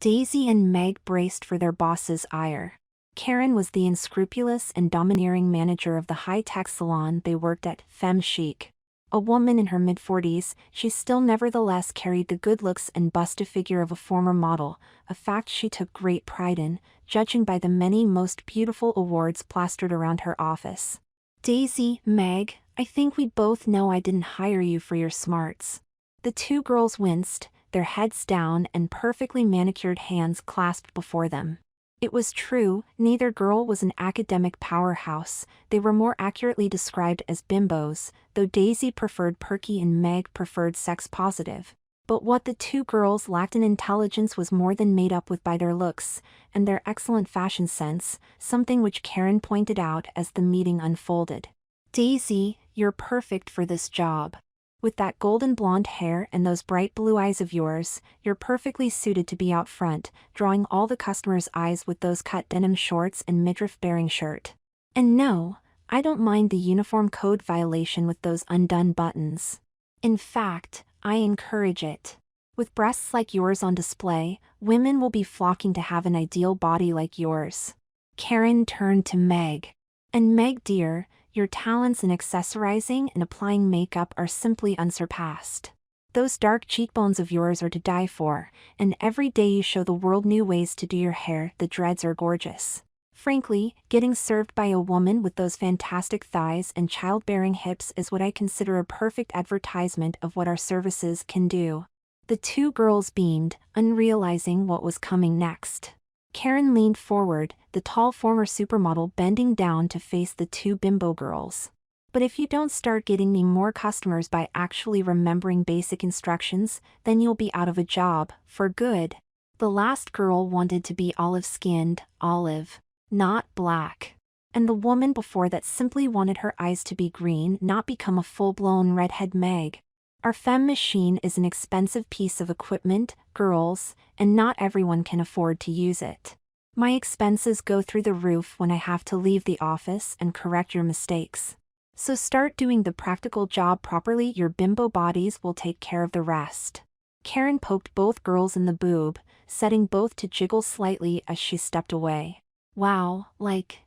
Daisy and Meg braced for their boss's ire. Karen was the unscrupulous and domineering manager of the high-tech salon they worked at, Femme Chic. A woman in her mid-40s, she still nevertheless carried the good looks and busty figure of a former model, a fact she took great pride in, judging by the many most beautiful awards plastered around her office. "Daisy, Meg, I think we both know I didn't hire you for your smarts." The two girls winced, their heads down and perfectly manicured hands clasped before them. It was true, neither girl was an academic powerhouse, they were more accurately described as bimbos, though Daisy preferred perky and Meg preferred sex-positive. But what the two girls lacked in intelligence was more than made up with by their looks, and their excellent fashion sense, something which Karen pointed out as the meeting unfolded. "Daisy, you're perfect for this job. With that golden blonde hair and those bright blue eyes of yours, you're perfectly suited to be out front, drawing all the customers' eyes with those cut denim shorts and midriff-bearing shirt. And no, I don't mind the uniform code violation with those undone buttons. In fact, I encourage it. With breasts like yours on display, women will be flocking to have an ideal body like yours." Karen turned to Meg. "And Meg dear, your talents in accessorizing and applying makeup are simply unsurpassed. Those dark cheekbones of yours are to die for, and every day you show the world new ways to do your hair. The dreads are gorgeous. Frankly, getting served by a woman with those fantastic thighs and childbearing hips is what I consider a perfect advertisement of what our services can do." The two girls beamed, unrealizing what was coming next. Karen leaned forward, the tall former supermodel bending down to face the two bimbo girls. "But if you don't start getting me more customers by actually remembering basic instructions, then you'll be out of a job, for good." The last girl wanted to be olive-skinned, olive, not black. And the woman before that simply wanted her eyes to be green, not become a full-blown redhead Meg. Our Femme machine is an expensive piece of equipment, girls, and not everyone can afford to use it. My expenses go through the roof when I have to leave the office and correct your mistakes. So start doing the practical job properly. Your bimbo bodies will take care of the rest." Karen poked both girls in the boob, setting both to jiggle slightly as she stepped away. "Wow,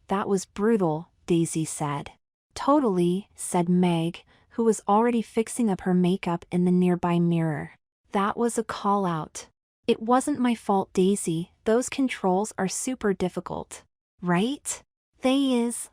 that was brutal," Daisy said. "Totally," said Meg, who was already fixing up her makeup in the nearby mirror. "That was a call-out. It wasn't my fault, Daisy, those controls are super difficult. Right? They is,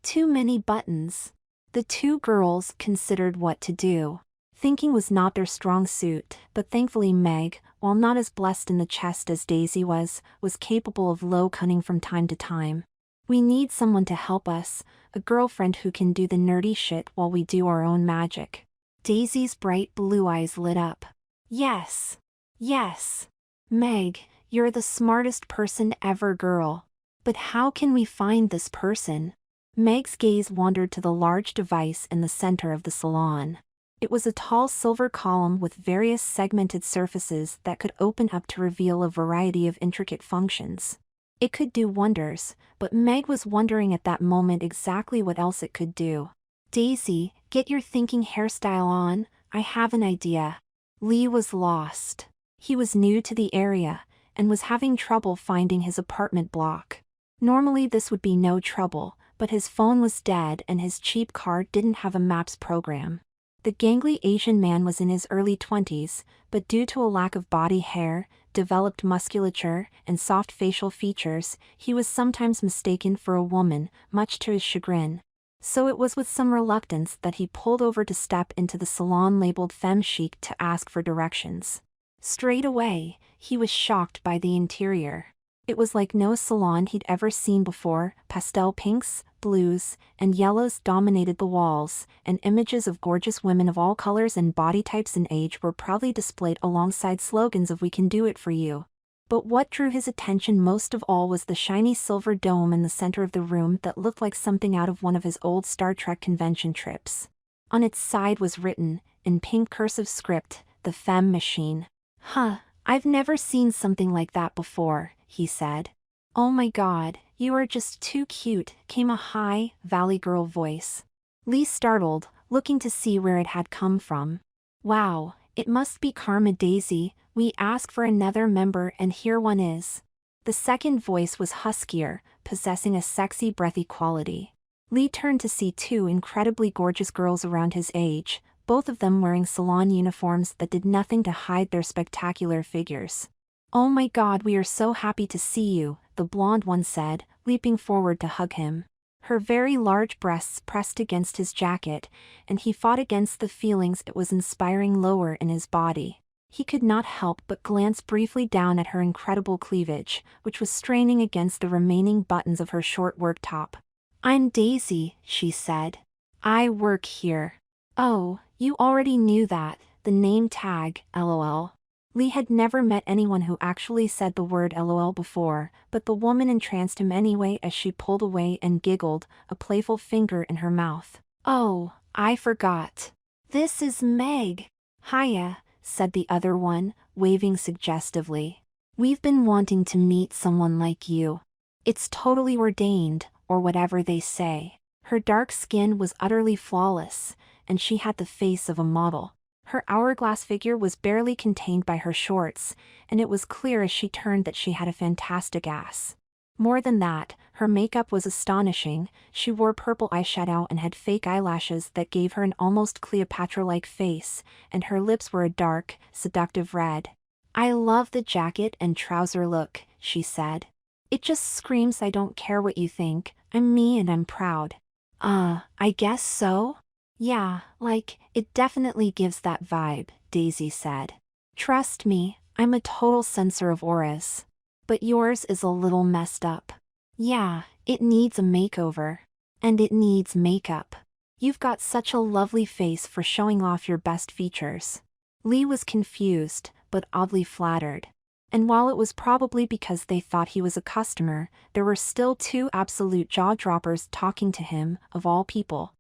too many buttons." The two girls considered what to do. Thinking was not their strong suit, but thankfully Meg, while not as blessed in the chest as Daisy was capable of low cunning from time to time. "We need someone to help us, a girlfriend who can do the nerdy shit while we do our own magic." Daisy's bright blue eyes lit up. "Yes. Yes. Meg, you're the smartest person ever, girl. But how can we find this person?" Meg's gaze wandered to the large device in the center of the salon. It was a tall silver column with various segmented surfaces that could open up to reveal a variety of intricate functions. It could do wonders, but Meg was wondering at that moment exactly what else it could do. "Daisy, get your thinking hairstyle on, I have an idea." Lee was lost. He was new to the area, and was having trouble finding his apartment block. Normally this would be no trouble, but his phone was dead and his cheap car didn't have a maps program. The gangly Asian man was in his early 20s, but due to a lack of body hair, developed musculature, and soft facial features, he was sometimes mistaken for a woman, much to his chagrin. So it was with some reluctance that he pulled over to step into the salon labeled Femme Chic to ask for directions. Straight away, he was shocked by the interior. It was like no salon he'd ever seen before. Pastel pinks, blues, and yellows dominated the walls, and images of gorgeous women of all colors and body types and age were proudly displayed alongside slogans of "We can do it for you." But what drew his attention most of all was the shiny silver dome in the center of the room that looked like something out of one of his old Star Trek convention trips. On its side was written, in pink cursive script, "The Femme Machine." "Huh, I've never seen something like that before," he said. "Oh my god, you are just too cute," came a high, valley girl voice. Lee startled, looking to see where it had come from. "Wow, it must be Karma, Daisy," We asked for another member and here one is. The second voice was huskier, possessing a sexy breathy quality. Lee turned to see two incredibly gorgeous girls around his age, both of them wearing salon uniforms that did nothing to hide their spectacular figures. "Oh my God, we are so happy to see you," the blonde one said, leaping forward to hug him. Her very large breasts pressed against his jacket, and he fought against the feelings it was inspiring lower in his body. He could not help but glance briefly down at her incredible cleavage, which was straining against the remaining buttons of her short work top. "I'm Daisy," she said. "I work here." "Oh, you already knew that, the name tag, LOL. Lee had never met anyone who actually said the word LOL before, but the woman entranced him anyway as she pulled away and giggled, a playful finger in her mouth. "Oh, I forgot. This is Meg." "Hiya," said the other one, waving suggestively. "We've been wanting to meet someone like you. It's totally ordained, or whatever they say." Her dark skin was utterly flawless, and she had the face of a model. Her hourglass figure was barely contained by her shorts, and it was clear as she turned that she had a fantastic ass. More than that, her makeup was astonishing. She wore purple eyeshadow and had fake eyelashes that gave her an almost Cleopatra-like face, and her lips were a dark, seductive red. "I love the jacket and trouser look," she said. "It just screams I don't care what you think, I'm me and I'm proud." I guess so? "Yeah, like, it definitely gives that vibe," Daisy said. "Trust me, I'm a total sensor of auras. But yours is a little messed up." "Yeah, it needs a makeover. And it needs makeup. You've got such a lovely face for showing off your best features." Lee was confused, but oddly flattered. And while it was probably because they thought he was a customer, there were still two absolute jaw-droppers talking to him, of all people.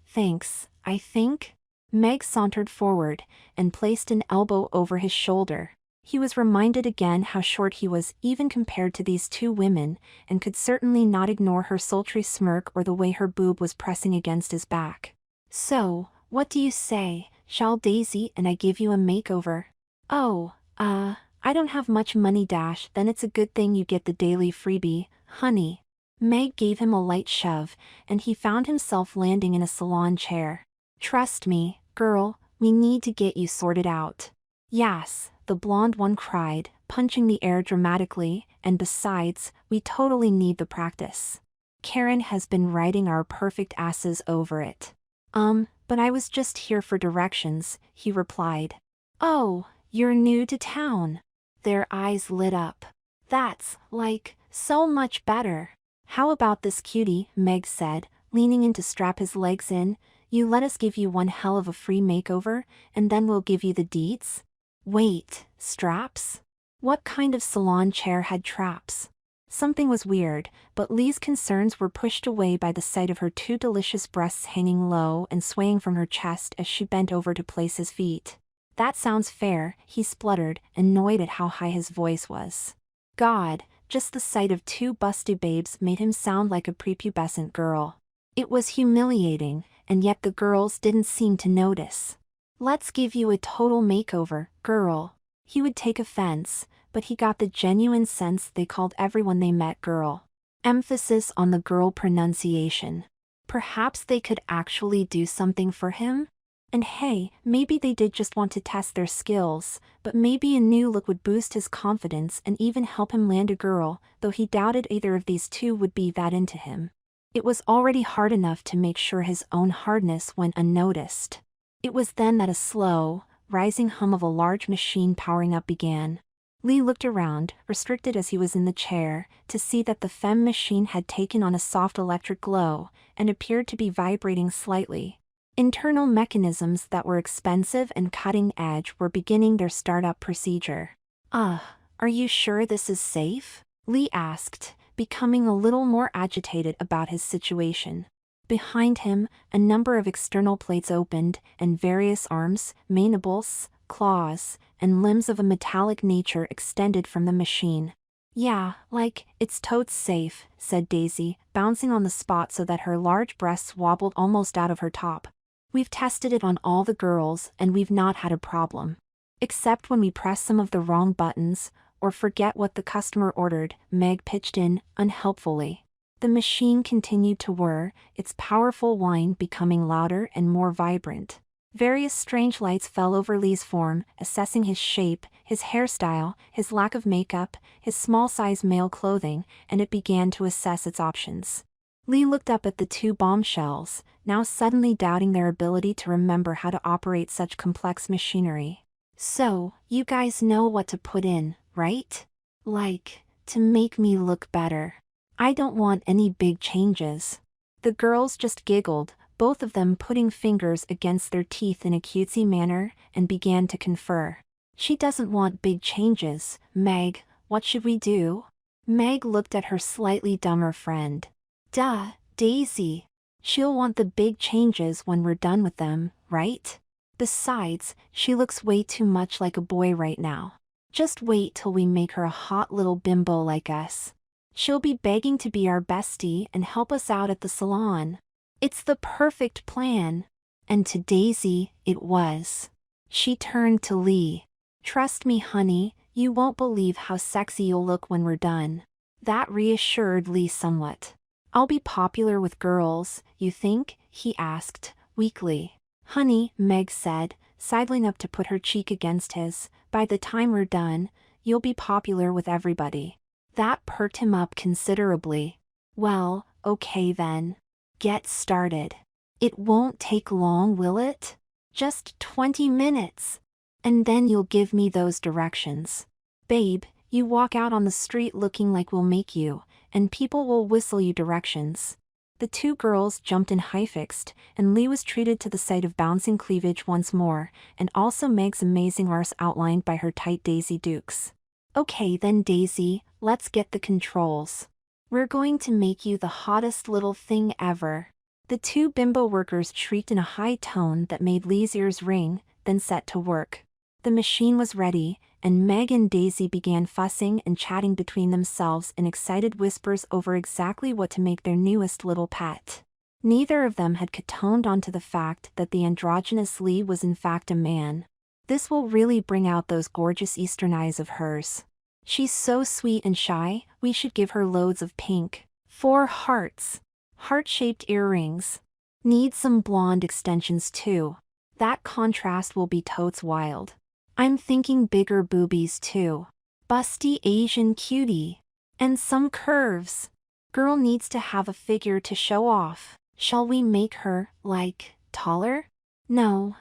Thanks, I think." Meg sauntered forward, and placed an elbow over his shoulder. He was reminded again how short he was even compared to these two women, and could certainly not ignore her sultry smirk or the way her boob was pressing against his back. "So, what do you say, shall Daisy and I give you a makeover?" "Oh, I don't have much money dash, then it's a good thing you get the daily freebie, honey." Meg gave him a light shove, and he found himself landing in a salon chair. "Trust me, girl, we need to get you sorted out." "Yes," the blonde one cried, punching the air dramatically, "and besides, we totally need the practice. Karen has been writing our perfect asses over it." But I was just here for directions," he replied. "Oh, you're new to town." Their eyes lit up. "That's, like, so much better." "How about this cutie?" Meg said, leaning in to strap his legs in. "You let us give you one hell of a free makeover, and then we'll give you the deets." "Wait, straps? What kind of salon chair had traps?" Something was weird, but Lee's concerns were pushed away by the sight of her two delicious breasts hanging low and swaying from her chest as she bent over to place his feet. "That sounds fair," he spluttered, annoyed at how high his voice was. God, just the sight of two busty babes made him sound like a prepubescent girl. It was humiliating, and yet the girls didn't seem to notice. "Let's give you a total makeover, girl." He would take offense, but he got the genuine sense they called everyone they met girl. Emphasis on the girl pronunciation. Perhaps they could actually do something for him? And hey, maybe they did just want to test their skills, but maybe a new look would boost his confidence and even help him land a girl, though he doubted either of these two would be that into him. It was already hard enough to make sure his own hardness went unnoticed. It was then that a slow, rising hum of a large machine powering up began. Lee looked around, restricted as he was in the chair, to see that the femme machine had taken on a soft electric glow, and appeared to be vibrating slightly. Internal mechanisms that were expensive and cutting-edge were beginning their startup procedure. Are you sure this is safe?" Lee asked, becoming a little more agitated about his situation. Behind him, a number of external plates opened, and various arms, mandibles, claws, and limbs of a metallic nature extended from the machine. "Yeah, like, it's totes safe," said Daisy, bouncing on the spot so that her large breasts wobbled almost out of her top. "We've tested it on all the girls and we've not had a problem." Except when we press some of the wrong buttons, or forget what the customer ordered, Meg pitched in, unhelpfully. The machine continued to whir, its powerful whine becoming louder and more vibrant. Various strange lights fell over Lee's form, assessing his shape, his hairstyle, his lack of makeup, his small-size male clothing, and it began to assess its options. Lee looked up at the two bombshells, now suddenly doubting their ability to remember how to operate such complex machinery. So, you guys know what to put in, right? Like, to make me look better. I don't want any big changes. The girls just giggled, both of them putting fingers against their teeth in a cutesy manner, and began to confer. She doesn't want big changes, Meg, what should we do? Meg looked at her slightly dumber friend. Duh, Daisy. She'll want the big changes when we're done with them, right? Besides, she looks way too much like a boy right now. Just wait till we make her a hot little bimbo like us. She'll be begging to be our bestie and help us out at the salon. It's the perfect plan. And to Daisy, it was. She turned to Lee. Trust me, honey, you won't believe how sexy you'll look when we're done. That reassured Lee somewhat. I'll be popular with girls, you think? He asked, weakly. Honey, Meg said, sidling up to put her cheek against his, by the time we're done, you'll be popular with everybody. That perked him up considerably. Well, okay then. Get started. It won't take long, will it? Just 20 minutes. And then you'll give me those directions. Babe, you walk out on the street looking like we'll make you, and people will whistle you directions. The two girls jumped in high-fixed, and Lee was treated to the sight of bouncing cleavage once more, and also Meg's amazing arse outlined by her tight Daisy Dukes. Okay then Daisy, let's get the controls. We're going to make you the hottest little thing ever. The two bimbo workers shrieked in a high tone that made Lee's ears ring, then set to work. The machine was ready, and Meg and Daisy began fussing and chatting between themselves in excited whispers over exactly what to make their newest little pet. Neither of them had catoned onto the fact that the androgynous Lee was in fact a man. This will really bring out those gorgeous eastern eyes of hers. She's so sweet and shy, we should give her loads of pink. 4 hearts. Heart-shaped earrings. Need some blonde extensions too. That contrast will be totes wild. I'm thinking bigger boobies too. Busty Asian cutie. And some curves. Girl needs to have a figure to show off. Shall we make her, like, taller? No,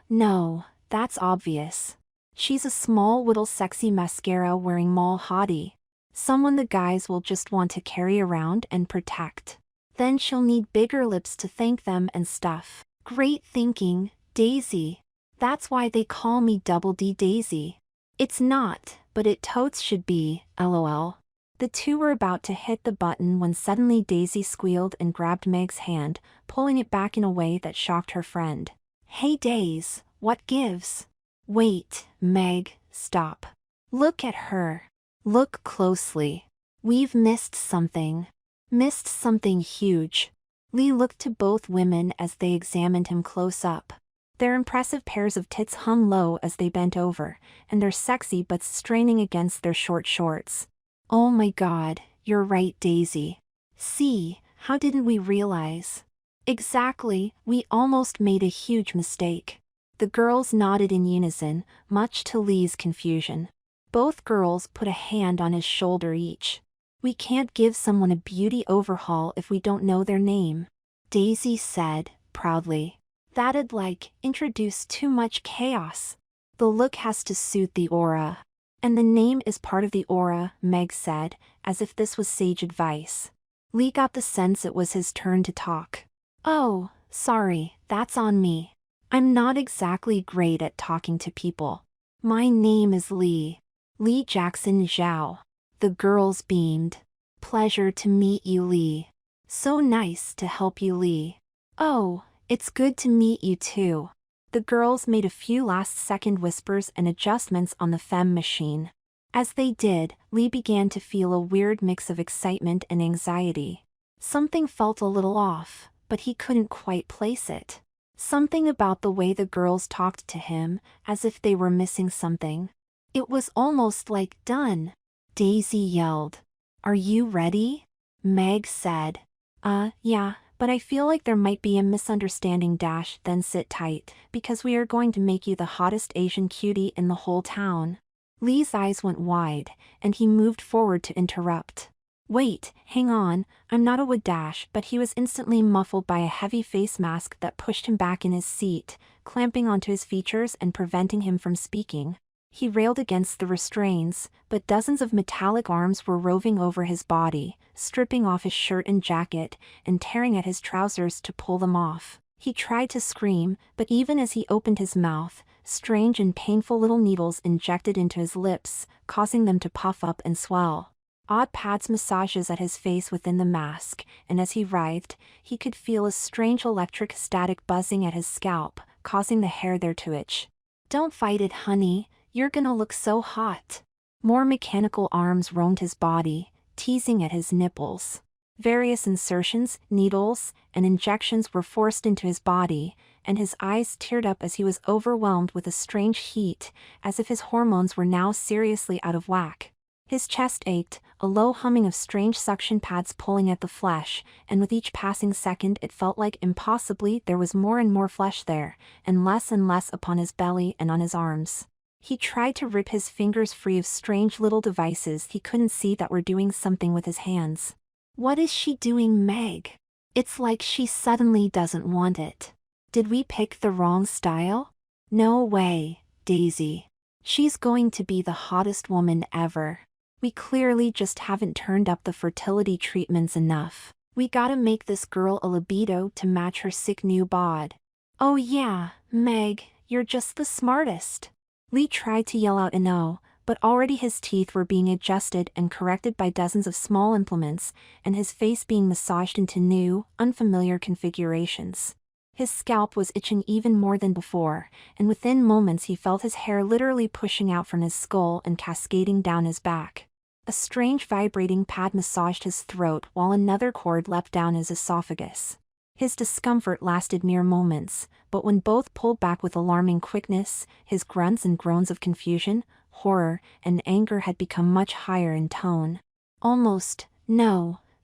that's obvious. She's a small little sexy mascara-wearing mall hottie. Someone the guys will just want to carry around and protect. Then she'll need bigger lips to thank them and stuff. Great thinking, Daisy. That's why they call me Double D Daisy. It's not, but it totes should be, lol. The two were about to hit the button when suddenly Daisy squealed and grabbed Meg's hand, pulling it back in a way that shocked her friend. Hey Daze, what gives? Wait, Meg, stop. Look at her. Look closely. We've missed something. Missed something huge. Lee looked to both women as they examined him close up. Their impressive pairs of tits hung low as they bent over, and their sexy butts straining against their short shorts. Oh my God, you're right, Daisy. See, how didn't we realize? Exactly, we almost made a huge mistake. The girls nodded in unison, much to Lee's confusion. Both girls put a hand on his shoulder each. We can't give someone a beauty overhaul if we don't know their name. Daisy said, proudly. That'd introduce too much chaos. The look has to suit the aura. And the name is part of the aura, Meg said, as if this was sage advice. Lee got the sense it was his turn to talk. Oh, sorry, that's on me. I'm not exactly great at talking to people. My name is Lee. Lee Jackson Zhao. The girls beamed. Pleasure to meet you, Lee. So nice to help you, Lee. Oh, it's good to meet you too. The girls made a few last-second whispers and adjustments on the femme machine. As they did, Lee began to feel a weird mix of excitement and anxiety. Something felt a little off, but he couldn't quite place it. Something about the way the girls talked to him, as if they were missing something. It was almost like done. Daisy yelled. "Are you ready?" Meg said. Yeah, but I feel like there might be a misunderstanding. Then sit tight, because we are going to make you the hottest Asian cutie in the whole town. Lee's eyes went wide, and he moved forward to interrupt. Wait, hang on, I'm not a wood dash, but he was instantly muffled by a heavy face mask that pushed him back in his seat, clamping onto his features and preventing him from speaking. He railed against the restraints, but dozens of metallic arms were roving over his body, stripping off his shirt and jacket, and tearing at his trousers to pull them off. He tried to scream, but even as he opened his mouth, strange and painful little needles injected into his lips, causing them to puff up and swell. Odd pads massages at his face within the mask, and as he writhed, he could feel a strange electric static buzzing at his scalp, causing the hair there to itch. "Don't fight it, honey. You're gonna look so hot." More mechanical arms roamed his body, teasing at his nipples. Various insertions, needles, and injections were forced into his body, and his eyes teared up as he was overwhelmed with a strange heat, as if his hormones were now seriously out of whack. His chest ached, a low humming of strange suction pads pulling at the flesh, and with each passing second it felt like impossibly there was more and more flesh there, and less upon his belly and on his arms. He tried to rip his fingers free of strange little devices he couldn't see that were doing something with his hands. What is she doing, Meg? It's like she suddenly doesn't want it. Did we pick the wrong style? No way, Daisy. She's going to be the hottest woman ever. We clearly just haven't turned up the fertility treatments enough. We gotta make this girl a libido to match her sick new bod. Oh yeah, Meg, you're just the smartest. Lee tried to yell out a no, but already his teeth were being adjusted and corrected by dozens of small implements, and his face being massaged into new, unfamiliar configurations. His scalp was itching even more than before, and within moments he felt his hair literally pushing out from his skull and cascading down his back. A strange vibrating pad massaged his throat while another cord leapt down his esophagus. His discomfort lasted mere moments, but when both pulled back with alarming quickness, his grunts and groans of confusion, horror, and anger had become much higher in tone.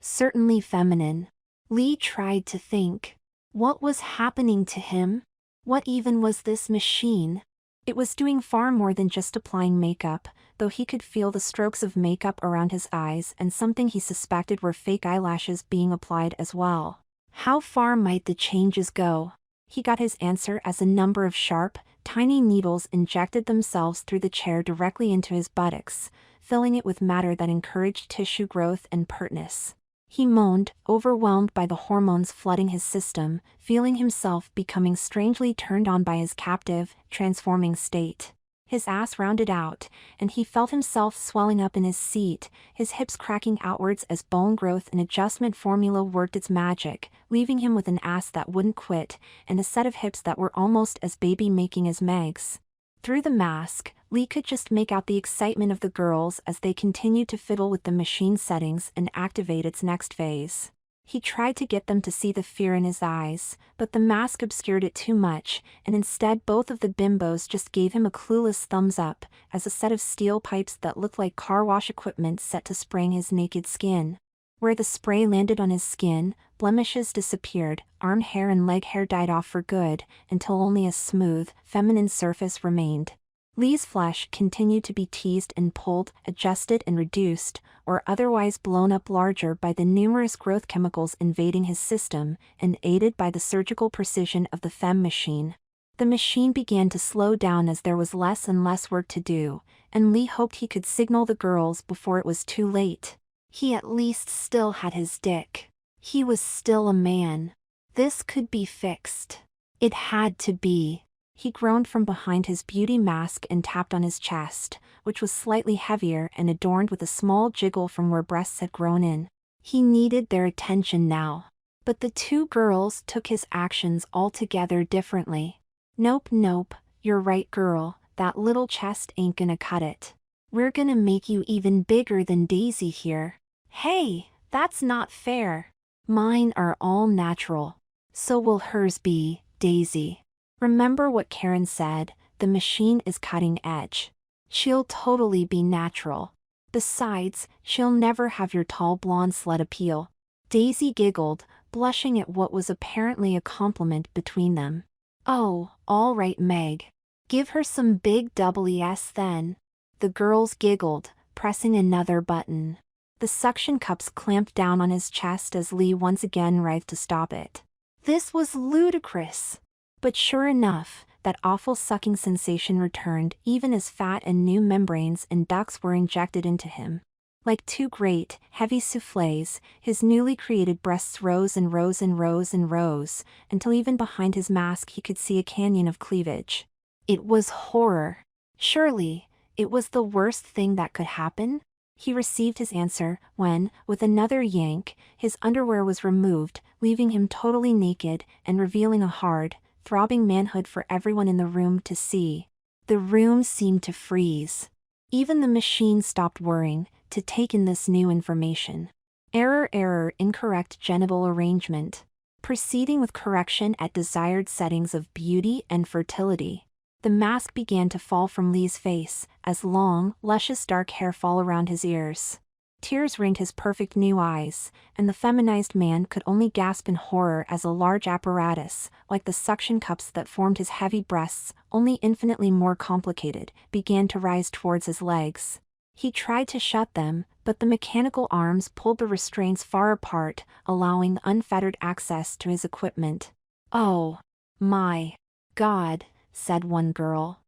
Certainly feminine. Lee tried to think. What was happening to him? What even was this machine? It was doing far more than just applying makeup, though he could feel the strokes of makeup around his eyes and something he suspected were fake eyelashes being applied as well. How far might the changes go? He got his answer as a number of sharp, tiny needles injected themselves through the chair directly into his buttocks, filling it with matter that encouraged tissue growth and pertness. He moaned, overwhelmed by the hormones flooding his system, feeling himself becoming strangely turned on by his captive, transforming state. His ass rounded out, and he felt himself swelling up in his seat, his hips cracking outwards as bone growth and adjustment formula worked its magic, leaving him with an ass that wouldn't quit, and a set of hips that were almost as baby-making as Meg's. Through the mask, Lee could just make out the excitement of the girls as they continued to fiddle with the machine settings and activate its next phase. He tried to get them to see the fear in his eyes, but the mask obscured it too much, and instead both of the bimbos just gave him a clueless thumbs up, as a set of steel pipes that looked like car wash equipment set to spraying his naked skin. Where the spray landed on his skin, blemishes disappeared, arm hair and leg hair died off for good, until only a smooth, feminine surface remained. Lee's flesh continued to be teased and pulled, adjusted and reduced, or otherwise blown up larger by the numerous growth chemicals invading his system, and aided by the surgical precision of the fem machine. The machine began to slow down as there was less and less work to do, and Lee hoped he could signal the girls before it was too late. He at least still had his dick. He was still a man. This could be fixed. It had to be. He groaned from behind his beauty mask and tapped on his chest, which was slightly heavier and adorned with a small jiggle from where breasts had grown in. He needed their attention now. But the two girls took his actions altogether differently. Nope, you're right, girl, that little chest ain't gonna cut it. We're gonna make you even bigger than Daisy here. Hey, that's not fair. Mine are all natural. So will hers be, Daisy. Remember what Karen said, the machine is cutting edge. She'll totally be natural. Besides, she'll never have your tall blonde slut appeal. Daisy giggled, blushing at what was apparently a compliment between them. Oh, all right, Meg. Give her some big double ES then. The girls giggled, pressing another button. The suction cups clamped down on his chest as Lee once again writhed to stop it. This was ludicrous. But sure enough, that awful sucking sensation returned even as fat and new membranes and ducts were injected into him. Like two great, heavy soufflés, his newly created breasts rose and rose and rose and rose, until even behind his mask he could see a canyon of cleavage. It was horror. Surely, it was the worst thing that could happen? He received his answer when, with another yank, his underwear was removed, leaving him totally naked and revealing a hard, throbbing manhood for everyone in the room to see. The room seemed to freeze. Even the machine stopped whirring to take in this new information. Error, incorrect genital arrangement. Proceeding with correction at desired settings of beauty and fertility. The mask began to fall from Lee's face, as long, luscious dark hair fell around his ears. Tears ringed his perfect new eyes, and the feminized man could only gasp in horror as a large apparatus, like the suction cups that formed his heavy breasts, only infinitely more complicated, began to rise towards his legs. He tried to shut them, but the mechanical arms pulled the restraints far apart, allowing unfettered access to his equipment. "Oh, my God," said one girl.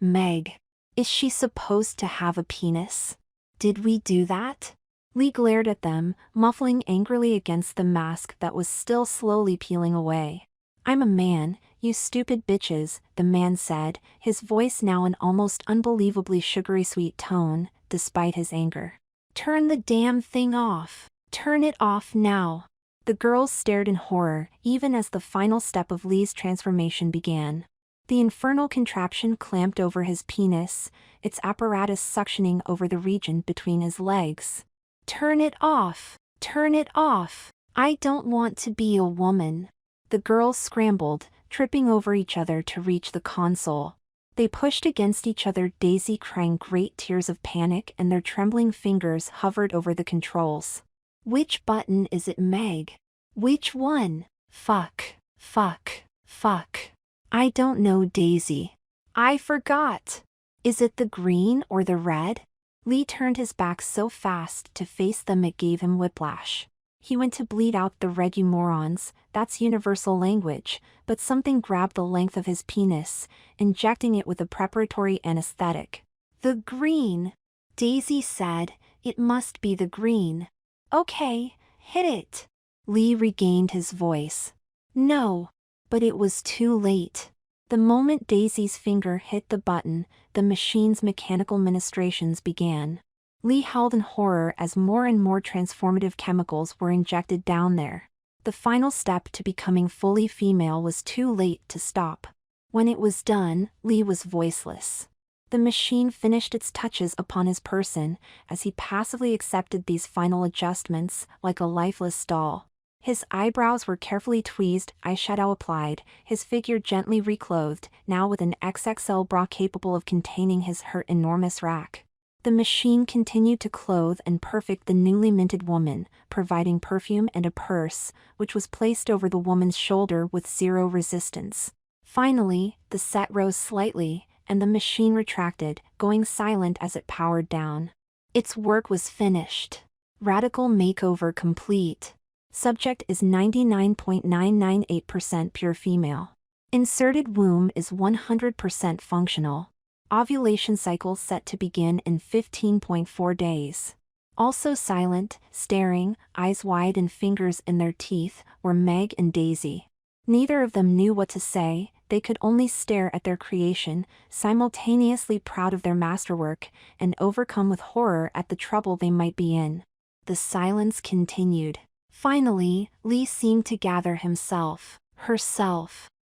Meg. Is she supposed to have a penis? Did we do that?" Lee glared at them, muffling angrily against the mask that was still slowly peeling away. "I'm a man, you stupid bitches," the man said, his voice now an almost unbelievably sugary sweet tone, despite his anger. "Turn the damn thing off. Turn it off now." The girls stared in horror, even as the final step of Lee's transformation began. The infernal contraption clamped over his penis, its apparatus suctioning over the region between his legs. "Turn it off! Turn it off! I don't want to be a woman." The girls scrambled, tripping over each other to reach the console. They pushed against each other, Daisy crying great tears of panic, and their trembling fingers hovered over the controls. "Which button is it, Meg? Which one? Fuck. I don't know, Daisy. I forgot. Is it the green or the red?" Lee turned his back so fast to face them it gave him whiplash. He went to bleat out the "red, you morons," that's universal language, but something grabbed the length of his penis, injecting it with a preparatory anesthetic. "The green," Daisy said, "it must be the green." "Okay, hit it." Lee regained his voice. "No." But it was too late. The moment Daisy's finger hit the button, the machine's mechanical ministrations began. Lee held in horror as more and more transformative chemicals were injected down there. The final step to becoming fully female was too late to stop. When it was done, Lee was voiceless. The machine finished its touches upon his person, as he passively accepted these final adjustments, like a lifeless doll. His eyebrows were carefully tweezed, eyeshadow applied, his figure gently reclothed, now with an XXL bra capable of containing his enormous rack. The machine continued to clothe and perfect the newly minted woman, providing perfume and a purse, which was placed over the woman's shoulder with zero resistance. Finally, the set rose slightly, and the machine retracted, going silent as it powered down. Its work was finished. Radical makeover complete. Subject is 99.998% pure female. Inserted womb is 100% functional. Ovulation cycle set to begin in 15.4 days. Also silent, staring, eyes wide and fingers in their teeth, were Meg and Daisy. Neither of them knew what to say, they could only stare at their creation, simultaneously proud of their masterwork, and overcome with horror at the trouble they might be in. The silence continued. Finally, Lee seemed to gather herself.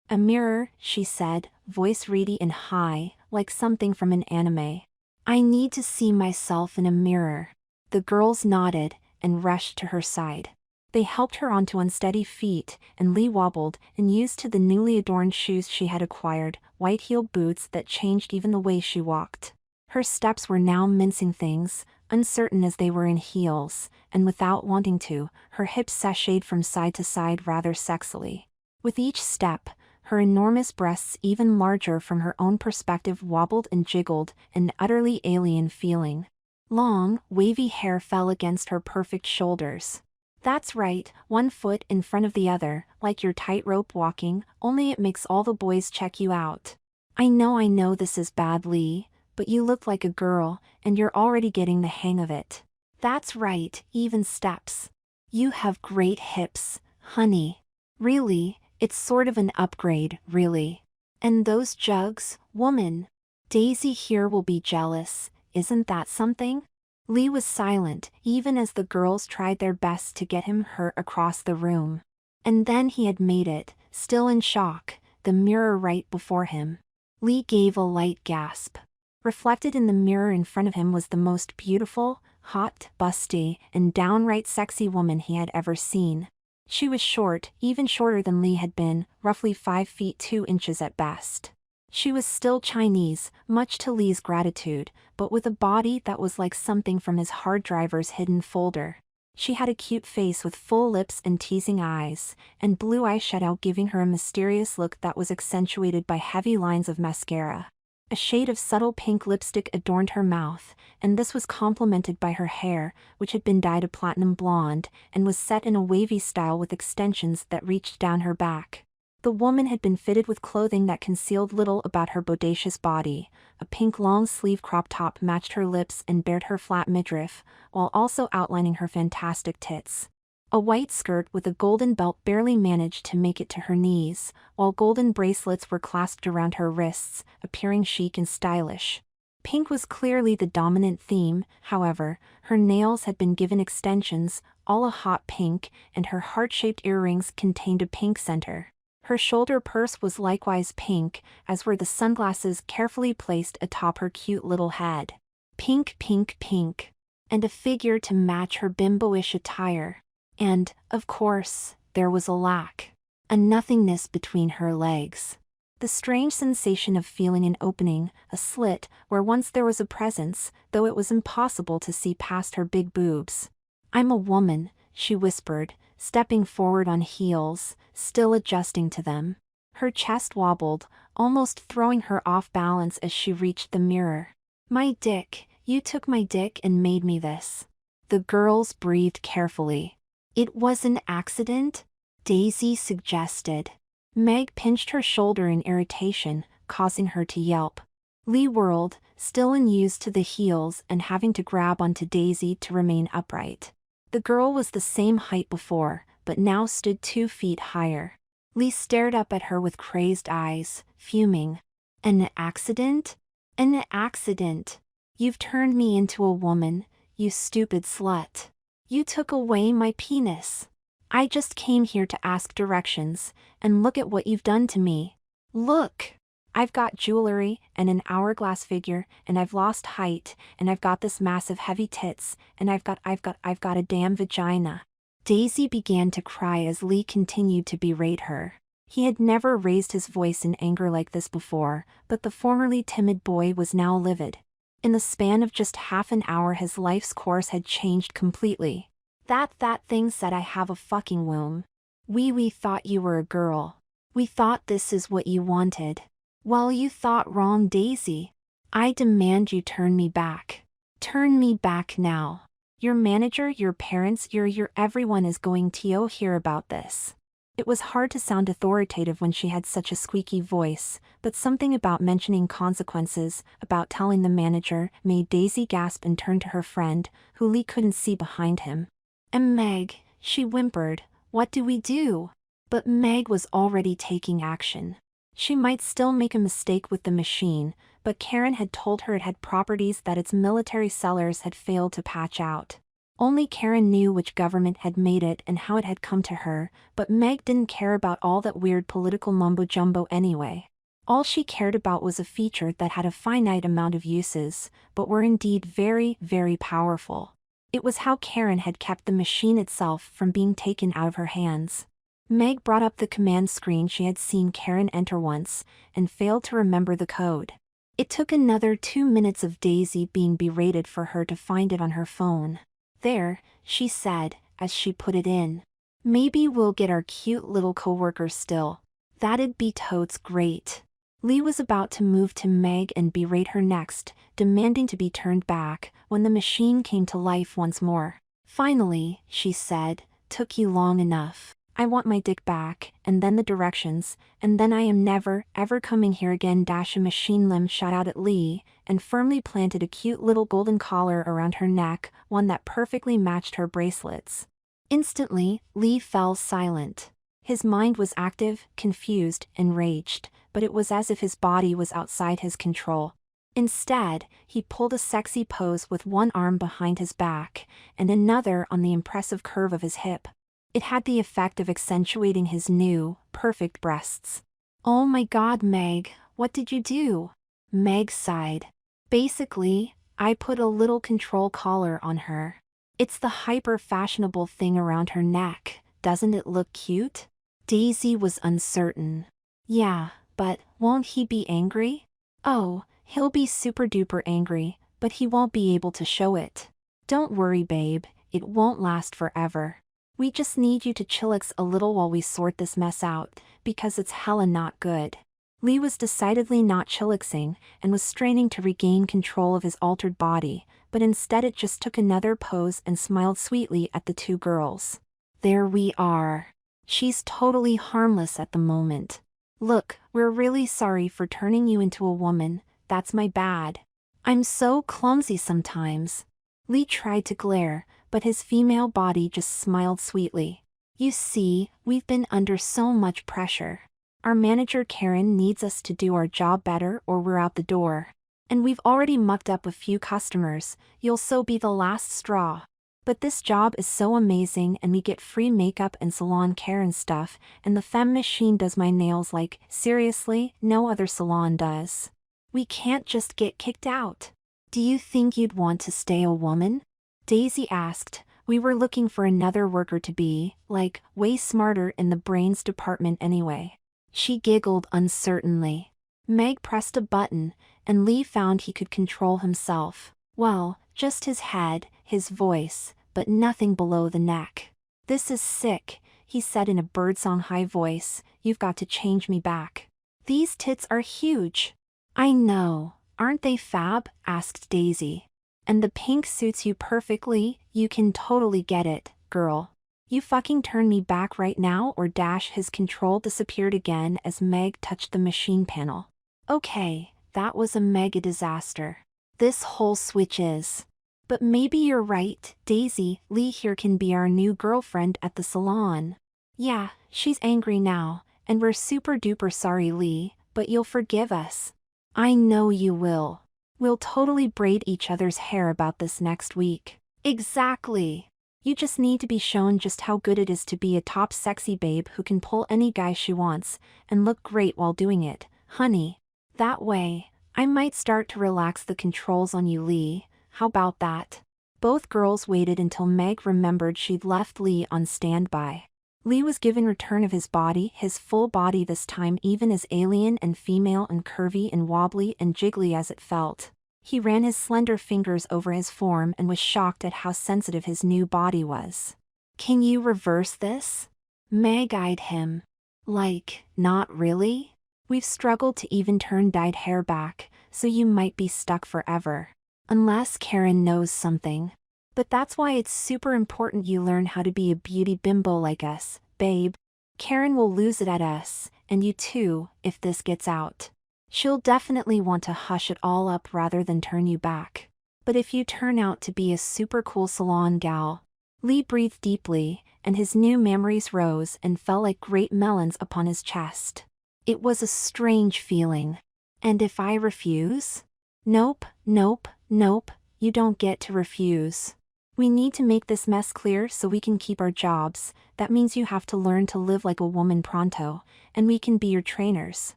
"A mirror," she said, voice reedy and high, like something from an anime. "I need to see myself in a mirror." The girls nodded, and rushed to her side. They helped her onto unsteady feet, and Lee wobbled and used to the newly adorned shoes she had acquired, white-heeled boots that changed even the way she walked. Her steps were now mincing things, uncertain as they were in heels, and without wanting to, her hips sashayed from side to side rather sexily. With each step, her enormous breasts, even larger from her own perspective, wobbled and jiggled, an utterly alien feeling. Long, wavy hair fell against her perfect shoulders. That's right, one foot in front of the other, like you're tightrope walking, only it makes all the boys check you out. I know this is bad, Lee, but you look like a girl, and you're already getting the hang of it. That's right, even steps. You have great hips, honey. Really, it's sort of an upgrade, really. And those jugs, woman. Daisy here will be jealous, isn't that something? Lee was silent, even as the girls tried their best to get him hurt across the room. And then he had made it, still in shock, the mirror right before him. Lee gave a light gasp. Reflected in the mirror in front of him was the most beautiful, hot, busty, and downright sexy woman he had ever seen. She was short, even shorter than Lee had been, roughly 5 feet 2 inches at best. She was still Chinese, much to Lee's gratitude, but with a body that was like something from his hard driver's hidden folder. She had a cute face with full lips and teasing eyes, and blue eyeshadow giving her a mysterious look that was accentuated by heavy lines of mascara. A shade of subtle pink lipstick adorned her mouth, and this was complemented by her hair, which had been dyed a platinum blonde, and was set in a wavy style with extensions that reached down her back. The woman had been fitted with clothing that concealed little about her bodacious body. A pink long-sleeve crop top matched her lips and bared her flat midriff, while also outlining her fantastic tits. A white skirt with a golden belt barely managed to make it to her knees, while golden bracelets were clasped around her wrists, appearing chic and stylish. Pink was clearly the dominant theme, however. Her nails had been given extensions, all a hot pink, and her heart-shaped earrings contained a pink center. Her shoulder purse was likewise pink, as were the sunglasses carefully placed atop her cute little head. Pink, pink, pink. And a figure to match her bimbo-ish attire. And, of course, there was a lack. A nothingness between her legs. The strange sensation of feeling an opening, a slit, where once there was a presence, though it was impossible to see past her big boobs. "I'm a woman," she whispered, stepping forward on heels, still adjusting to them. Her chest wobbled, almost throwing her off balance as she reached the mirror. "My dick, you took my dick and made me this." The girls breathed carefully. "It was an accident?" Daisy suggested. Meg pinched her shoulder in irritation, causing her to yelp. Lee whirled, still unused to the heels and having to grab onto Daisy to remain upright. The girl was the same height before, but now stood 2 feet higher. Lee stared up at her with crazed eyes, fuming. "An accident? An accident. You've turned me into a woman, you stupid slut. You took away my penis. I just came here to ask directions, and look at what you've done to me. Look! I've got jewelry, and an hourglass figure, and I've lost height, and I've got this massive heavy tits, and I've got a damn vagina." Daisy began to cry as Lee continued to berate her. He had never raised his voice in anger like this before, but the formerly timid boy was now livid. In the span of just half an hour his life's course had changed completely. That thing said I have a fucking womb. We thought you were a girl. We thought this is what you wanted. Well, you thought wrong, Daisy. I demand you turn me back. Turn me back now. Your manager, your parents, your everyone is going to hear about this." It was hard to sound authoritative when she had such a squeaky voice, but something about mentioning consequences, about telling the manager, made Daisy gasp and turn to her friend, who Lee couldn't see behind him. "And Meg," she whimpered, "what do we do?" But Meg was already taking action. She might still make a mistake with the machine, but Karen had told her it had properties that its military sellers had failed to patch out. Only Karen knew which government had made it and how it had come to her, but Meg didn't care about all that weird political mumbo-jumbo anyway. All she cared about was a feature that had a finite amount of uses, but were indeed very, very powerful. It was how Karen had kept the machine itself from being taken out of her hands. Meg brought up the command screen she had seen Karen enter once, and failed to remember the code. It took another 2 minutes of Daisy being berated for her to find it on her phone. "There," she said, as she put it in. "Maybe we'll get our cute little coworker still. That'd be totes great." Lee was about to move to Meg and berate her next, demanding to be turned back, when the machine came to life once more. "Finally," she said, "took you long enough. I want my dick back," and then the directions, "and then I am never, ever coming here again." A machine limb shot out at Lee, and firmly planted a cute little golden collar around her neck, one that perfectly matched her bracelets. Instantly, Lee fell silent. His mind was active, confused, enraged, but it was as if his body was outside his control. Instead, he pulled a sexy pose with one arm behind his back, and another on the impressive curve of his hip. It had the effect of accentuating his new, perfect breasts. "Oh my God, Meg, what did you do?" Meg sighed. "Basically, I put a little control collar on her. It's the hyper-fashionable thing around her neck. Doesn't it look cute?" Daisy was uncertain. "Yeah, but won't he be angry?" "Oh, he'll be super-duper angry, but he won't be able to show it. Don't worry, babe, it won't last forever. We just need you to chillax a little while we sort this mess out, because it's hella not good." Lee was decidedly not chillaxing, and was straining to regain control of his altered body, but instead it just took another pose and smiled sweetly at the two girls. "There we are. She's totally harmless at the moment. Look, we're really sorry for turning you into a woman, that's my bad. I'm so clumsy sometimes." Lee tried to glare, but his female body just smiled sweetly. "You see, we've been under so much pressure. Our manager Karen needs us to do our job better or we're out the door. And we've already mucked up a few customers, you'll so be the last straw. But this job is so amazing and we get free makeup and salon care and stuff, and the femme machine does my nails like, seriously, no other salon does. We can't just get kicked out. Do you think you'd want to stay a woman?" Daisy asked. "We were looking for another worker to be, like, way smarter in the brains department anyway." She giggled uncertainly. Meg pressed a button, and Lee found he could control himself. Well, just his head, his voice, but nothing below the neck. "This is sick," he said in a birdsong high voice. "You've got to change me back. These tits are huge." "I know, aren't they fab?" asked Daisy. "And the pink suits you perfectly, you can totally get it, girl. You fucking turn me back right now or dash." His control disappeared again as Meg touched the machine panel. Okay, that was a mega disaster. This whole switch is. But maybe you're right, Daisy. Lee here can be our new girlfriend at the salon. Yeah, she's angry now, and we're super duper sorry, Lee, but you'll forgive us. I know you will. We'll totally braid each other's hair about this next week. Exactly. You just need to be shown just how good it is to be a top sexy babe who can pull any guy she wants, and look great while doing it, honey. That way, I might start to relax the controls on you, Lee. How about that? Both girls waited until Meg remembered she'd left Lee on standby. Lee was given return of his body, his full body this time, even as alien and female and curvy and wobbly and jiggly as it felt. He ran his slender fingers over his form and was shocked at how sensitive his new body was. Can you reverse this? Meg eyed him. Like, not really? We've struggled to even turn dyed hair back, so you might be stuck forever. Unless Karen knows something. But that's why it's super important you learn how to be a beauty bimbo like us, babe. Karen will lose it at us, and you too, if this gets out. She'll definitely want to hush it all up rather than turn you back. But if you turn out to be a super cool salon gal. Lee breathed deeply, and his new memories rose and fell like great melons upon his chest. It was a strange feeling. And if I refuse? Nope, nope, nope, you don't get to refuse. We need to make this mess clear so we can keep our jobs. That means you have to learn to live like a woman pronto, and we can be your trainers.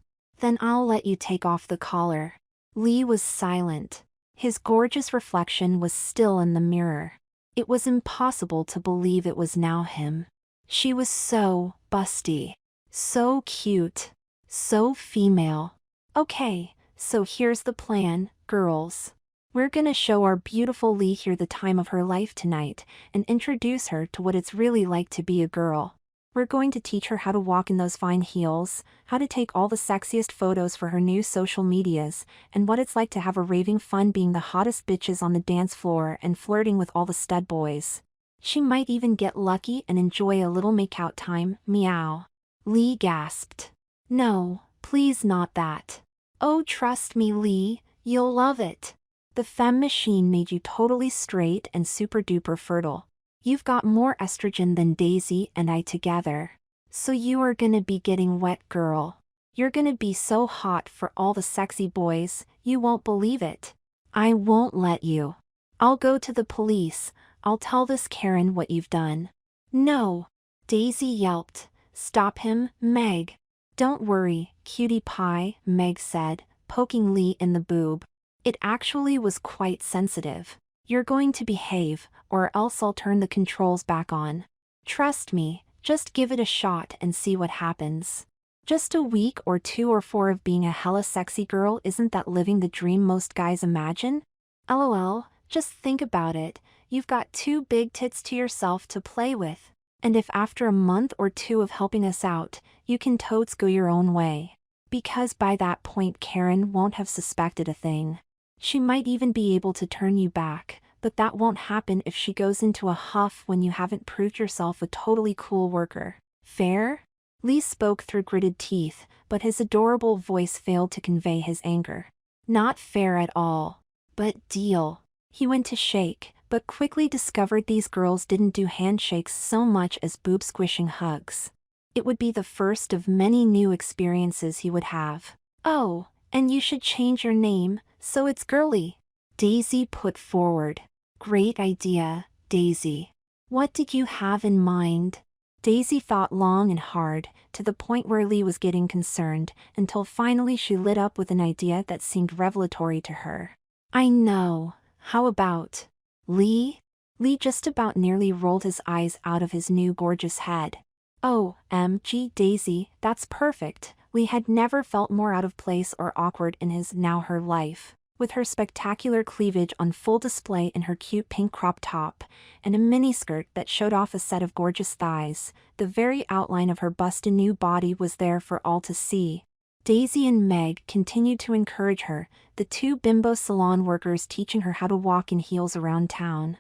Then I'll let you take off the collar. Lee was silent. His gorgeous reflection was still in the mirror. It was impossible to believe it was now him. She was so busty. So cute. So female. Okay, so here's the plan, girls. We're gonna show our beautiful Lee here the time of her life tonight, and introduce her to what it's really like to be a girl. We're going to teach her how to walk in those fine heels, how to take all the sexiest photos for her new social medias, and what it's like to have a raving fun being the hottest bitches on the dance floor and flirting with all the stud boys. She might even get lucky and enjoy a little makeout time, meow. Lee gasped. No, please not that. Oh, trust me, Lee, you'll love it. The femme machine made you totally straight and super duper fertile. You've got more estrogen than Daisy and I together. So you are gonna be getting wet, girl. You're gonna be so hot for all the sexy boys, you won't believe it. I won't let you. I'll go to the police. I'll tell this Karen what you've done. No. Daisy yelped. Stop him, Meg. Don't worry, cutie pie, Meg said, poking Lee in the boob. It actually was quite sensitive. You're going to behave, or else I'll turn the controls back on. Trust me, just give it a shot and see what happens. Just a week or 2 or 4 of being a hella sexy girl, isn't that living the dream most guys imagine? LOL, just think about it, you've got 2 big tits to yourself to play with. And if after a month or 2 of helping us out, you can totes go your own way. Because by that point Karen won't have suspected a thing. She might even be able to turn you back, but that won't happen if she goes into a huff when you haven't proved yourself a totally cool worker. Fair? Lee spoke through gritted teeth, but his adorable voice failed to convey his anger. Not fair at all. But deal. He went to shake, but quickly discovered these girls didn't do handshakes so much as boob-squishing hugs. It would be the first of many new experiences he would have. Oh, and you should change your name, so it's girly. Daisy put forward. Great idea, Daisy. What did you have in mind? Daisy thought long and hard, to the point where Lee was getting concerned, until finally she lit up with an idea that seemed revelatory to her. I know. How about Lee? Lee just about nearly rolled his eyes out of his new gorgeous head. Oh, MG Daisy, that's perfect. Lee had never felt more out of place or awkward in his now her life. With her spectacular cleavage on full display in her cute pink crop top, and a miniskirt that showed off a set of gorgeous thighs, the very outline of her busted new body was there for all to see. Daisy and Meg continued to encourage her, the 2 bimbo salon workers teaching her how to walk in heels around town.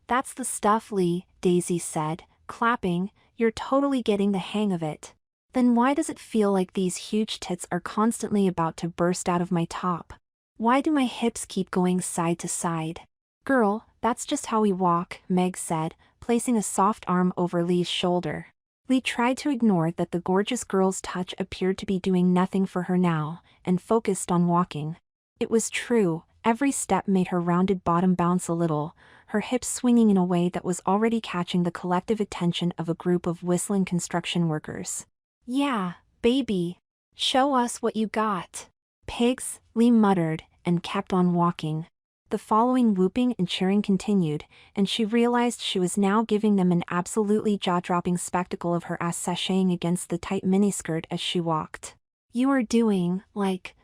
That's the stuff, Lee, Daisy said, clapping. You're totally getting the hang of it. Then why does it feel like these huge tits are constantly about to burst out of my top? Why do my hips keep going side to side? Girl, that's just how we walk, Meg said, placing a soft arm over Lee's shoulder. Lee tried to ignore that the gorgeous girl's touch appeared to be doing nothing for her now, and focused on walking. It was true, every step made her rounded bottom bounce a little, her hips swinging in a way that was already catching the collective attention of a group of whistling construction workers. Yeah, baby. Show us what you got. Pigs, Lee muttered, and kept on walking. The following whooping and cheering continued, and she realized she was now giving them an absolutely jaw-dropping spectacle of her ass sashaying against the tight miniskirt as she walked. You are doing,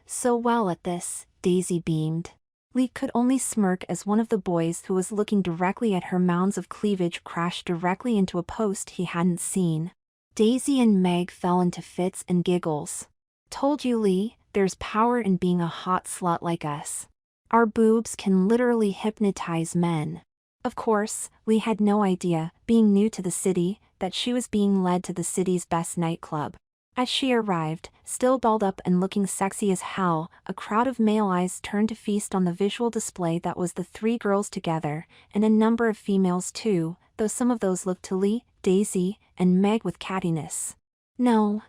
so well at this, Daisy beamed. Lee could only smirk as one of the boys who was looking directly at her mounds of cleavage crashed directly into a post he hadn't seen. Daisy and Meg fell into fits and giggles. Told you, Lee, there's power in being a hot slut like us. Our boobs can literally hypnotize men. Of course, Lee had no idea, being new to the city, that she was being led to the city's best nightclub. As she arrived, still dolled up and looking sexy as hell, a crowd of male eyes turned to feast on the visual display that was the 3 girls together, and a number of females too, though some of those looked to Lee, Daisy, and Meg with cattiness. No,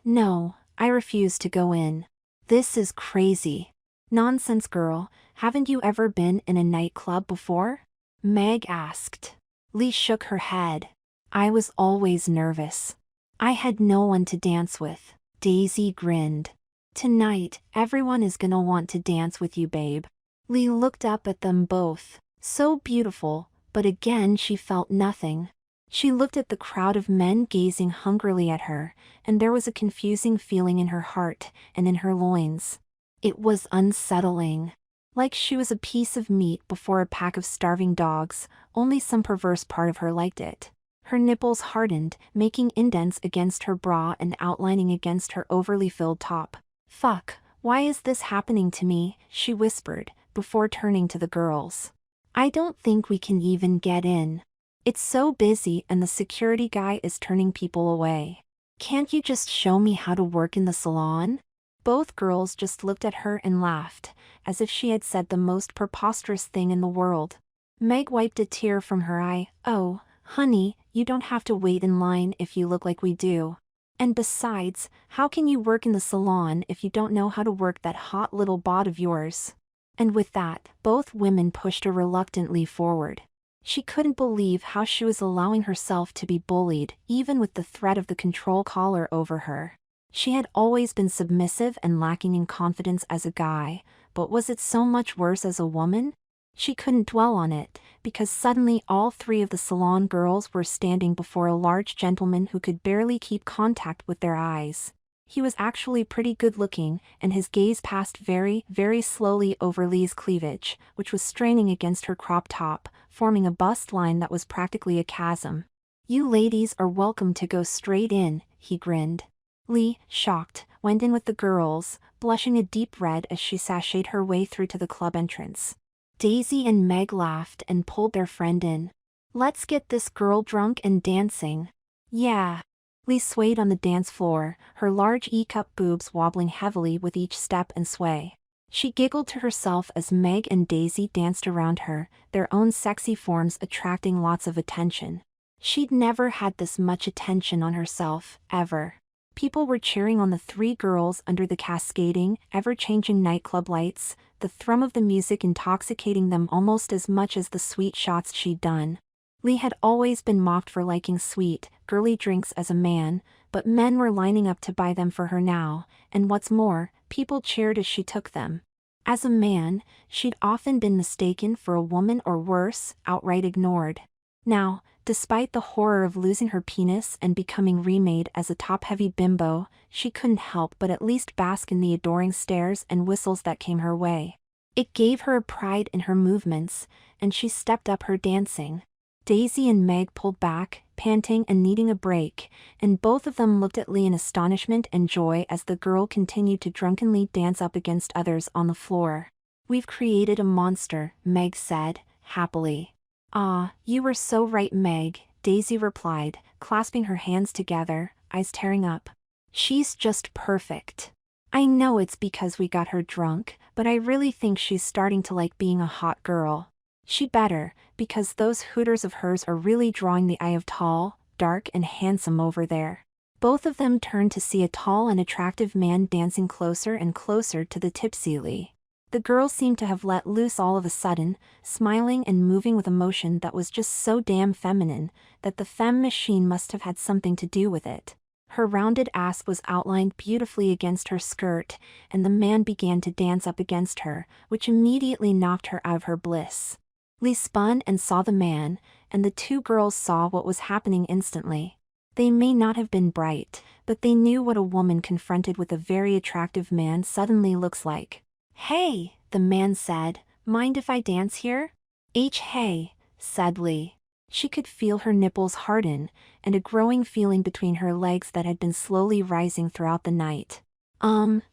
I refuse to go in. This is crazy. Nonsense, girl, haven't you ever been in a nightclub before? Meg asked. Lee shook her head. I was always nervous. I had no one to dance with. Daisy grinned. Tonight, everyone is gonna want to dance with you, babe. Lee looked up at them both. So beautiful, But again she felt nothing. She looked at the crowd of men gazing hungrily at her, and there was a confusing feeling in her heart and in her loins. It was unsettling. Like she was a piece of meat before a pack of starving dogs, only some perverse part of her liked it. Her nipples hardened, making indents against her bra and outlining against her overly filled top. "Fuck, why is this happening to me?" she whispered, before turning to the girls. "I don't think we can even get in. It's so busy and the security guy is turning people away. Can't you just show me how to work in the salon?" Both girls just looked at her and laughed, as if she had said the most preposterous thing in the world. Meg wiped a tear from her eye. "Oh, honey, you don't have to wait in line if you look like we do. And besides, how can you work in the salon if you don't know how to work that hot little bod of yours?" And with that, both women pushed her reluctantly forward. She couldn't believe how she was allowing herself to be bullied, even with the threat of the control collar over her. She had always been submissive and lacking in confidence as a guy, but was it so much worse as a woman? She couldn't dwell on it, because suddenly all three of the salon girls were standing before a large gentleman who could barely keep contact with their eyes. He was actually pretty good-looking, and his gaze passed very, very slowly over Lee's cleavage, which was straining against her crop top, forming a bust line that was practically a chasm. "You ladies are welcome to go straight in," he grinned. Lee, shocked, went in with the girls, blushing a deep red as she sashayed her way through to the club entrance. Daisy and Meg laughed and pulled their friend in. "Let's get this girl drunk and dancing." "Yeah." Lee swayed on the dance floor, her large E-cup boobs wobbling heavily with each step and sway. She giggled to herself as Meg and Daisy danced around her, their own sexy forms attracting lots of attention. She'd never had this much attention on herself, ever. People were cheering on the three girls under the cascading, ever-changing nightclub lights, the thrum of the music intoxicating them almost as much as the sweet shots she'd done. Lee had always been mocked for liking sweet, girly drinks as a man, but men were lining up to buy them for her now, and what's more, people cheered as she took them. As a man, she'd often been mistaken for a woman or worse, outright ignored. Now, despite the horror of losing her penis and becoming remade as a top-heavy bimbo, she couldn't help but at least bask in the adoring stares and whistles that came her way. It gave her a pride in her movements, and she stepped up her dancing. Daisy and Meg pulled back, panting and needing a break, and both of them looked at Lee in astonishment and joy as the girl continued to drunkenly dance up against others on the floor. "We've created a monster," Meg said, happily. "Ah, you were so right, Meg," Daisy replied, clasping her hands together, eyes tearing up. "She's just perfect. I know it's because we got her drunk, but I really think she's starting to like being a hot girl. She better, because those hooters of hers are really drawing the eye of tall, dark and handsome over there." Both of them turned to see a tall and attractive man dancing closer and closer to the tipsy Lee. The girl seemed to have let loose all of a sudden, smiling and moving with emotion that was just so damn feminine, that the femme machine must have had something to do with it. Her rounded ass was outlined beautifully against her skirt, and the man began to dance up against her, which immediately knocked her out of her bliss. Lee spun and saw the man, and the two girls saw what was happening instantly. They may not have been bright, but they knew what a woman confronted with a very attractive man suddenly looks like. "Hey," the man said, "mind if I dance here?" Hey," said Lee. She could feel her nipples harden, and a growing feeling between her legs that had been slowly rising throughout the night.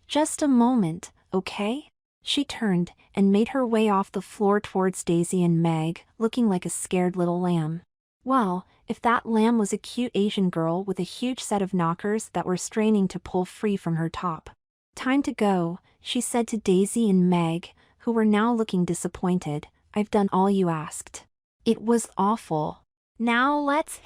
Just a moment, okay?" She turned, and made her way off the floor towards Daisy and Meg, looking like a scared little lamb. Well, if that lamb was a cute Asian girl with a huge set of knockers that were straining to pull free from her top. "Time to go," she said to Daisy and Meg, who were now looking disappointed. "I've done all you asked. It was awful. Now let's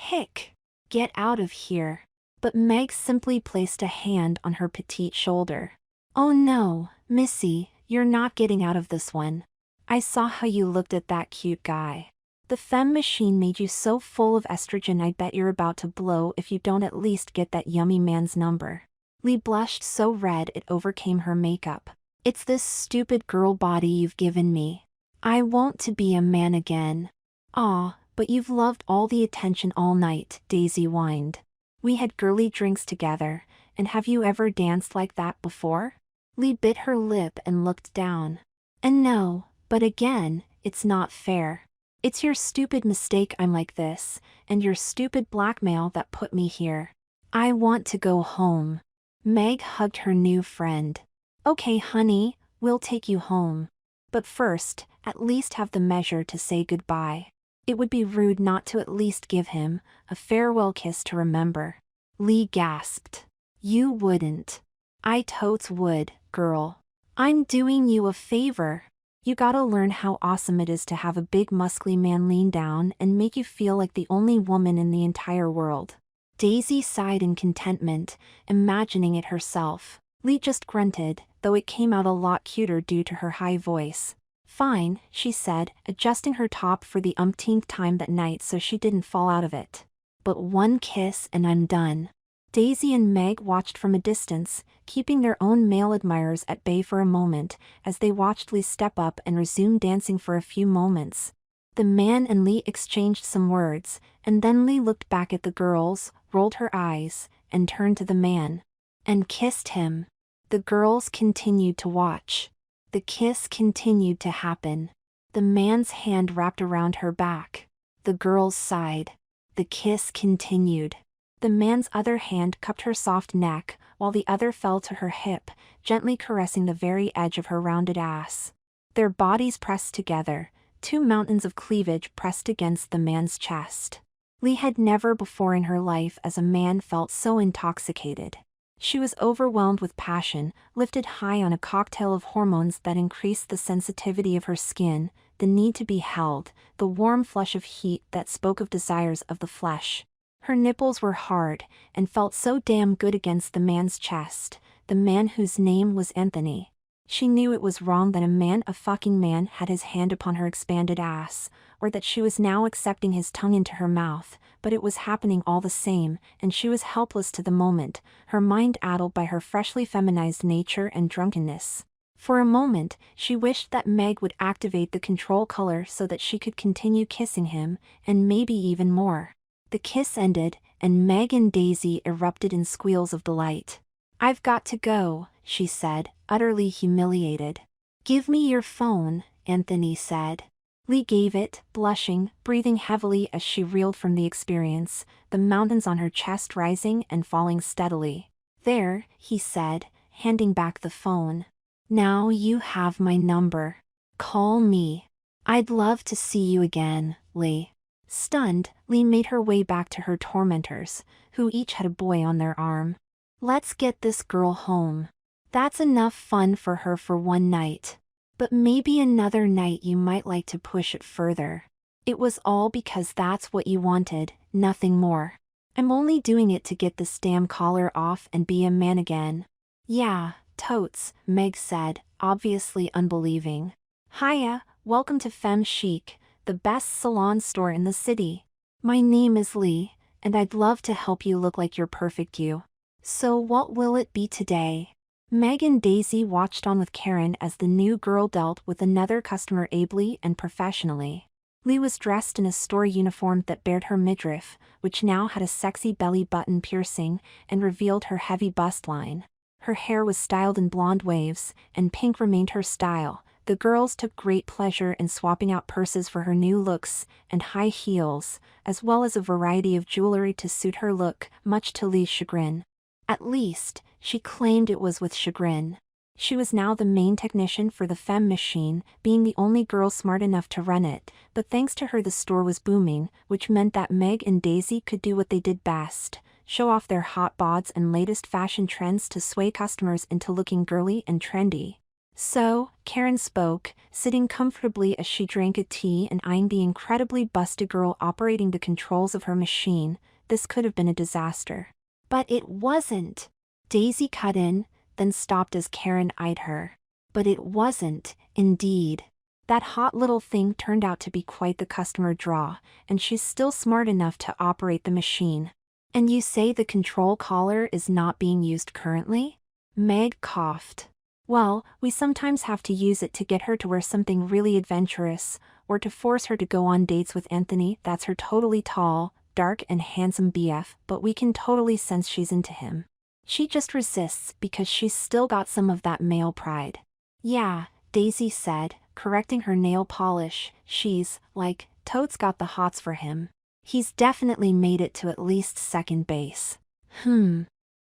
get out of here." But Meg simply placed a hand on her petite shoulder. "Oh no, Missy, you're not getting out of this one. I saw how you looked at that cute guy. The femme machine made you so full of estrogen I bet you're about to blow if you don't at least get that yummy man's number." Lee blushed so red it overcame her makeup. "It's this stupid girl body you've given me. I want to be a man again." "Aw, But you've loved all the attention all night, Daisy whined. We had girly drinks together, and have you ever danced like that before? Lee bit her lip and looked down. And no, but again, it's not fair. It's your stupid mistake I'm like this, and your stupid blackmail that put me here. I want to go home. Meg hugged her new friend. Okay honey, we'll take you home. But first, at least have the measure to say goodbye. It would be rude not to at least give him a farewell kiss to remember. Lee gasped. You wouldn't. I totes would, girl. I'm doing you a favor. You gotta learn how awesome it is to have a big muscly man lean down and make you feel like the only woman in the entire world. Daisy sighed in contentment, imagining it herself. Lee just grunted, though it came out a lot cuter due to her high voice. Fine, she said, adjusting her top for the umpteenth time that night so she didn't fall out of it. But one kiss and I'm done. Daisy and Meg watched from a distance, keeping their own male admirers at bay for a moment, as they watched Lee step up and resume dancing for a few moments. The man and Lee exchanged some words, and then Lee looked back at the girls, rolled her eyes, and turned to the man. And kissed him. The girls continued to watch. The kiss continued to happen. The man's hand wrapped around her back. The girls sighed. The kiss continued. The man's other hand cupped her soft neck, while the other fell to her hip, gently caressing the very edge of her rounded ass. Their bodies pressed together, two mountains of cleavage pressed against the man's chest. Lee had never before in her life as a man felt so intoxicated. She was overwhelmed with passion, lifted high on a cocktail of hormones that increased the sensitivity of her skin, the need to be held, the warm flush of heat that spoke of desires of the flesh. Her nipples were hard, and felt so damn good against the man's chest, the man whose name was Anthony. She knew it was wrong that a fucking man had his hand upon her expanded ass, or that she was now accepting his tongue into her mouth, but it was happening all the same, and she was helpless to the moment, her mind addled by her freshly feminized nature and drunkenness. For a moment, she wished that Meg would activate the control color so that she could continue kissing him, and maybe even more. The kiss ended, and Meg and Daisy erupted in squeals of delight. I've got to go, she said, utterly humiliated. Give me your phone, Anthony said. Lee gave it, blushing, breathing heavily as she reeled from the experience, the mountains on her chest rising and falling steadily. There, he said, handing back the phone. Now you have my number. Call me. I'd love to see you again, Lee. Stunned, Lee made her way back to her tormentors, who each had a boy on their arm. Let's get this girl home. That's enough fun for her for one night. But maybe another night you might like to push it further. It was all because that's what you wanted, nothing more. I'm only doing it to get this damn collar off and be a man again. Yeah, totes, Meg said, obviously unbelieving. Hiya, welcome to Femme Chic, the best salon store in the city. My name is Lee, and I'd love to help you look like your perfect you. So what will it be today? Meg and Daisy watched on with Karen as the new girl dealt with another customer ably and professionally. Lee was dressed in a store uniform that bared her midriff, which now had a sexy belly button piercing and revealed her heavy bust line. Her hair was styled in blonde waves, and pink remained her style. The girls took great pleasure in swapping out purses for her new looks and high heels, as well as a variety of jewelry to suit her look, much to Lee's chagrin. At least, she claimed it was with chagrin. She was now the main technician for the Femme Machine, being the only girl smart enough to run it, but thanks to her the store was booming, which meant that Meg and Daisy could do what they did best, show off their hot bods and latest fashion trends to sway customers into looking girly and trendy. So, Karen spoke, sitting comfortably as she drank a tea and eyeing the incredibly busty girl operating the controls of her machine. This could have been a disaster. But it wasn't. Daisy cut in, then stopped as Karen eyed her. But it wasn't, indeed. That hot little thing turned out to be quite the customer draw, and she's still smart enough to operate the machine. And you say the control collar is not being used currently? Meg coughed. Well, we sometimes have to use it to get her to wear something really adventurous, or to force her to go on dates with Anthony. That's her totally tall, dark and handsome BF, but we can totally sense she's into him. She just resists because she's still got some of that male pride. Yeah, Daisy said, correcting her nail polish, she's, like, totes got the hots for him. He's definitely made it to at least second base.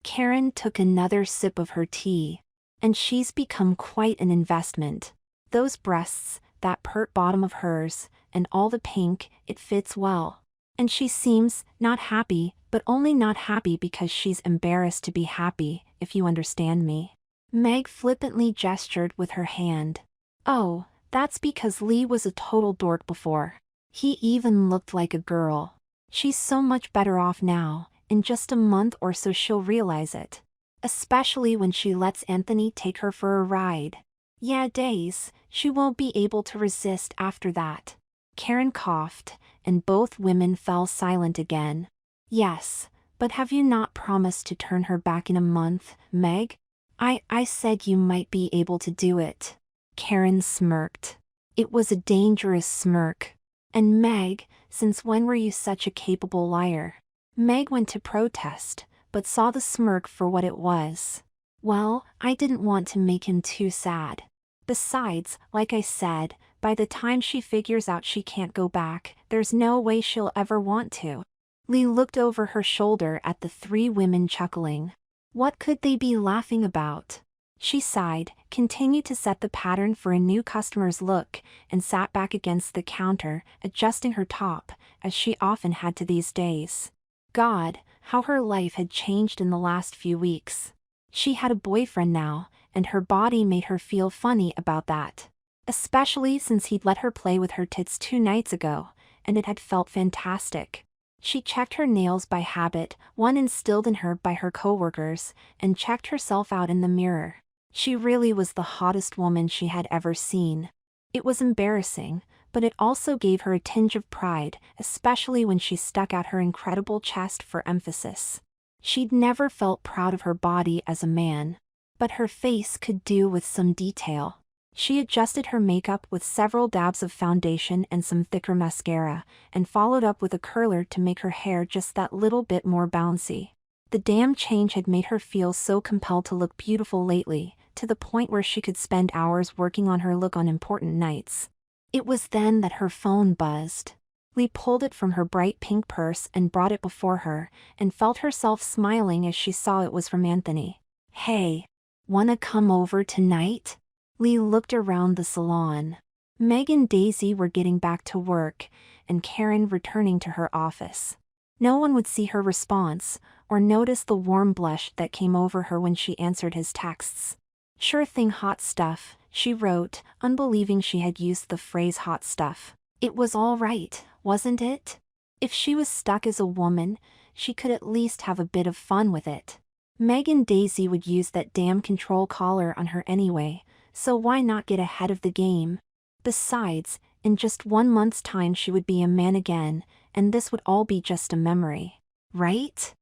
Karen took another sip of her tea. And she's become quite an investment. Those breasts, that pert bottom of hers, and all the pink, it fits well. And she seems not happy, but only not happy because she's embarrassed to be happy, if you understand me. Meg flippantly gestured with her hand. Oh, that's because Lee was a total dork before. He even looked like a girl. She's so much better off now. In just a month or so she'll realize it. Especially when she lets Anthony take her for a ride. Yeah, Days, she won't be able to resist after that. Karen coughed, and both women fell silent again. Yes, but have you not promised to turn her back in a month, Meg? I said you might be able to do it. Karen smirked. It was a dangerous smirk. And Meg, since when were you such a capable liar? Meg went to protest, but saw the smirk for what it was. Well, I didn't want to make him too sad. Besides, like I said, by the time she figures out she can't go back, there's no way she'll ever want to. Lee looked over her shoulder at the three women chuckling. What could they be laughing about? She sighed, continued to set the pattern for a new customer's look, and sat back against the counter, adjusting her top, as she often had to these days. God, how her life had changed in the last few weeks. She had a boyfriend now, and her body made her feel funny about that. Especially since he'd let her play with her tits 2 nights ago, and it had felt fantastic. She checked her nails by habit, one instilled in her by her coworkers, and checked herself out in the mirror. She really was the hottest woman she had ever seen. It was embarrassing, but it also gave her a tinge of pride, especially when she stuck out her incredible chest for emphasis. She'd never felt proud of her body as a man. But her face could do with some detail. She adjusted her makeup with several dabs of foundation and some thicker mascara, and followed up with a curler to make her hair just that little bit more bouncy. The damn change had made her feel so compelled to look beautiful lately, to the point where she could spend hours working on her look on important nights. It was then that her phone buzzed. Lee pulled it from her bright pink purse and brought it before her, and felt herself smiling as she saw it was from Anthony. Hey, wanna come over tonight? Lee looked around the salon. Meg and Daisy were getting back to work, and Karen returning to her office. No one would see her response, or notice the warm blush that came over her when she answered his texts. Sure thing, hot stuff, she wrote, unbelieving she had used the phrase hot stuff. It was all right, wasn't it? If she was stuck as a woman, she could at least have a bit of fun with it. Meg and Daisy would use that damn control collar on her anyway, so why not get ahead of the game? Besides, in just 1 month's time she would be a man again, and this would all be just a memory. Right?